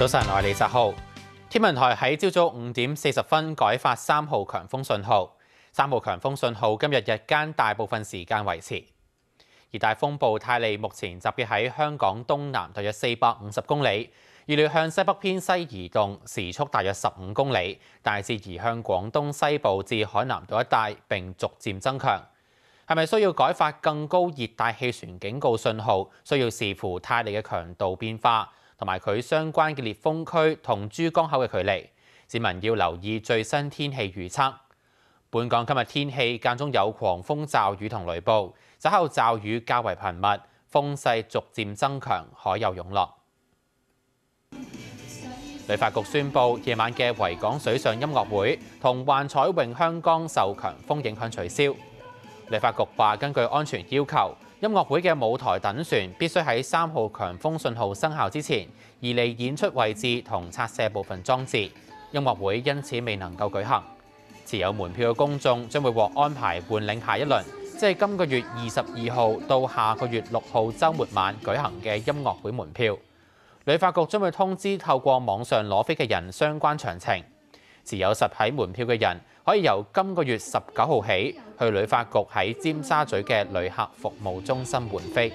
早晨，我係李澤浩。天文台喺朝早5點40分改發3號強風信號。3號強風信號今日日間大部分時間維持。熱帶風暴泰利目前集結喺香港東南大約450公里，預料向西北偏西移動，時速大約15公里，大致移向廣東西部至海南島一帶，並逐漸增強。係咪需要改發更高熱帶氣旋警告信號？需要視乎泰利嘅強度變化，同埋佢相關嘅烈風區同珠江口嘅距離。市民要留意最新天氣預測。本港今日天氣間中有狂風驟雨同雷暴，稍後驟雨較為頻密，風勢逐漸增強，海有湧浪。旅發局宣布，夜晚嘅維港水上音樂會同幻彩詠香江受強風影響取消。旅發局話，根據安全要求，音樂會嘅舞台躉船必須喺3號強風信號生效之前移離演出位置同拆卸部分裝置，音樂會因此未能夠舉行。持有門票嘅公眾將會獲安排換領下一輪，即係今個月22號到下個月6號週末晚舉行嘅音樂會門票。旅發局將會通知透過網上攞飛嘅人相關詳情。持有實體門票嘅人可以由今個月19號起去旅發局喺尖沙咀嘅旅客服務中心換飛。